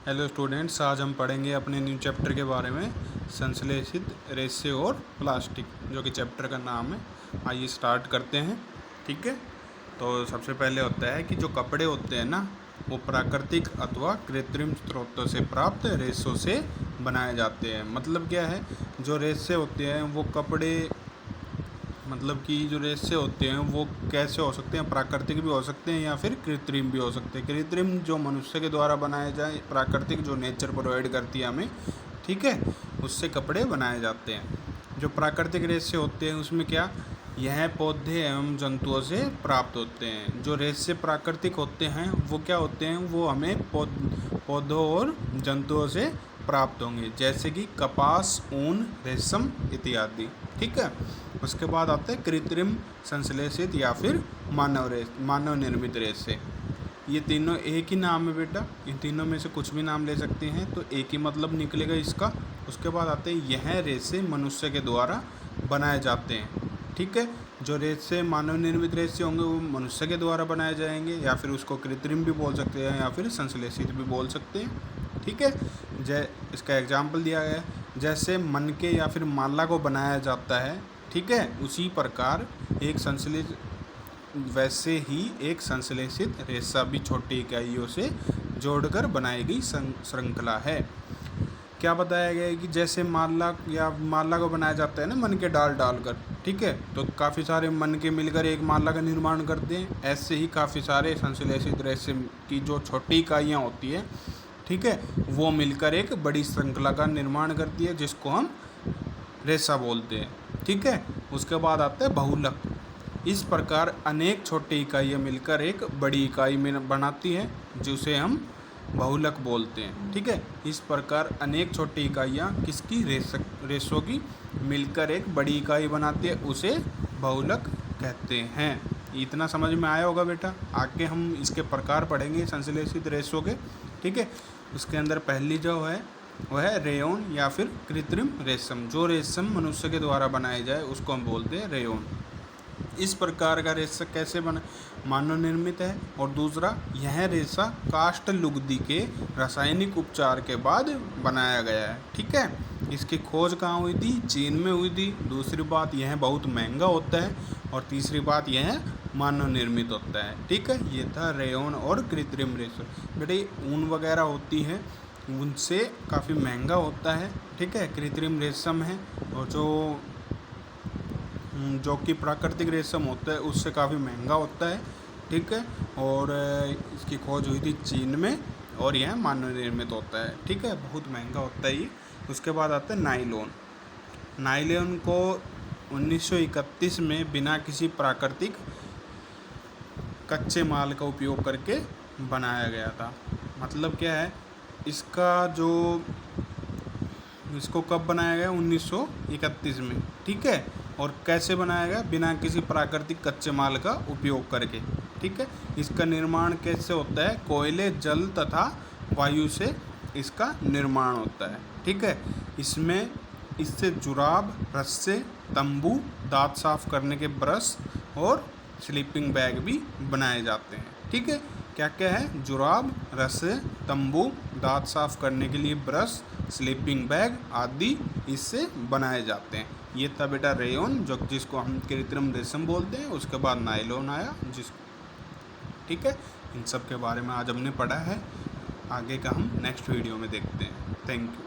Hello students, आज हम पढ़ेंगे अपने न्यू चैप्टर के बारे में संश्लेषित रेशे और प्लास्टिक, जो कि चैप्टर का नाम है। आइए स्टार्ट करते हैं। ठीक है, तो सबसे पहले होता है कि जो कपड़े होते हैं ना, वो प्राकृतिक अथवा कृत्रिम स्रोतों से प्राप्त रेशों से बनाए जाते हैं। मतलब क्या है, जो रेशे होते हैं वो कपड़े, मतलब कि जो रेशे होते हैं वो कैसे हो सकते हैं, प्राकृतिक भी हो सकते हैं या फिर कृत्रिम भी हो सकते हैं। कृत्रिम जो मनुष्य के द्वारा बनाए जाए, प्राकृतिक जो नेचर प्रोवाइड करती है हमें, ठीक है, उससे कपड़े बनाए जाते हैं। जो प्राकृतिक रेशे होते हैं उसमें क्या, यह पौधे एवं जंतुओं से प्राप्त होते हैं। जो रेशे प्राकृतिक होते हैं वो क्या होते हैं, वो हमें पौधों और जंतुओं से प्राप्त होंगे, जैसे कि कपास, ऊन, रेशम इत्यादि। ठीक है, उसके बाद आते हैं कृत्रिम संश्लेषित या फिर मानव निर्मित रेशे। ये तीनों एक ही नाम है बेटा, इन तीनों में से कुछ भी नाम ले सकते हैं, तो एक ही मतलब निकलेगा इसका। उसके बाद आते हैं यह रेशे मनुष्य के द्वारा बनाए जाते हैं। ठीक है, जो रेशे मानव निर्मित रेशे होंगे वो मनुष्य के द्वारा बनाए जाएंगे, या फिर उसको कृत्रिम भी बोल सकते हैं या फिर संश्लेषित भी बोल सकते हैं। ठीक है, इसका एग्जाम्पल दिया गया है, जैसे मनके या फिर माला को बनाया जाता है, ठीक है, उसी प्रकार वैसे ही एक संश्लेषित रेशा भी छोटी इकाइयों से जोड़कर बनाई गई श्रृंखला है। क्या बताया गया है कि जैसे माला को बनाया जाता है ना, मन के डालकर, ठीक है, तो काफ़ी सारे मन के मिलकर एक माला का निर्माण करते हैं। ऐसे ही काफ़ी सारे संश्लेषित रेशे की जो छोटी इकाइयाँ होती है, ठीक है, वो मिलकर एक बड़ी श्रृंखला का निर्माण करती है, जिसको हम रेशा बोलते हैं। ठीक है, उसके बाद आता है बहुलक। इस प्रकार अनेक छोटी इकाइयाँ मिलकर एक बड़ी इकाई में बनाती है, जिसे हम बहुलक बोलते हैं। ठीक है, इस प्रकार अनेक छोटी इकाइयाँ किसकी, रेशों की मिलकर एक बड़ी इकाई बनाती है, उसे बहुलक कहते हैं। इतना समझ में आया होगा बेटा। आगे हम इसके प्रकार पढ़ेंगे संश्लेषित रेशों के। ठीक है, उसके अंदर पहली जो है वह है रेयॉन या फिर कृत्रिम रेशम। जो रेशम मनुष्य के द्वारा बनाए जाए उसको हम बोलते हैं रेयॉन। इस प्रकार का रेशा कैसे बना, मानव निर्मित है। और दूसरा, यह रेशा काष्ठ लुगदी के रासायनिक उपचार के बाद बनाया गया है। ठीक है, इसकी खोज कहाँ हुई थी, चीन में हुई थी। दूसरी बात, यह बहुत महंगा होता है। और तीसरी बात, यह मानव निर्मित होता है। ठीक है, ये था रेयॉन और कृत्रिम रेशा। बेटे ऊन वगैरह होती है, उनसे काफ़ी महंगा होता है। ठीक है, कृत्रिम रेशम है, और जो कि प्राकृतिक रेशम होता है उससे काफ़ी महंगा होता है। ठीक है, और इसकी खोज हुई थी चीन में, और यह मानव निर्मित होता है। ठीक है, बहुत महंगा होता है ये। उसके बाद आता है नायलॉन। नायलॉन को 1931 में बिना किसी प्राकृतिक कच्चे माल का उपयोग करके बनाया गया था। मतलब क्या है, इसको कब बनाया गया, 1931 में। ठीक है, और कैसे बनाया गया, बिना किसी प्राकृतिक कच्चे माल का उपयोग करके। ठीक है, इसका निर्माण कैसे होता है, कोयले, जल तथा वायु से इसका निर्माण होता है। ठीक है, इससे जुराब, रस्से, तंबू, दांत साफ करने के ब्रश और स्लीपिंग बैग भी बनाए जाते हैं। ठीक है, क्या क्या है, जुराब, रस्से, तंबू, दांत साफ करने के लिए ब्रश, स्लीपिंग बैग आदि इससे बनाए जाते हैं। ये था बेटा रेयॉन, जिसको हम कृत्रिम रेशम बोलते हैं। उसके बाद नायलॉन आया ठीक है, इन सब के बारे में आज हमने पढ़ा है। आगे का हम नेक्स्ट वीडियो में देखते हैं। Thank you.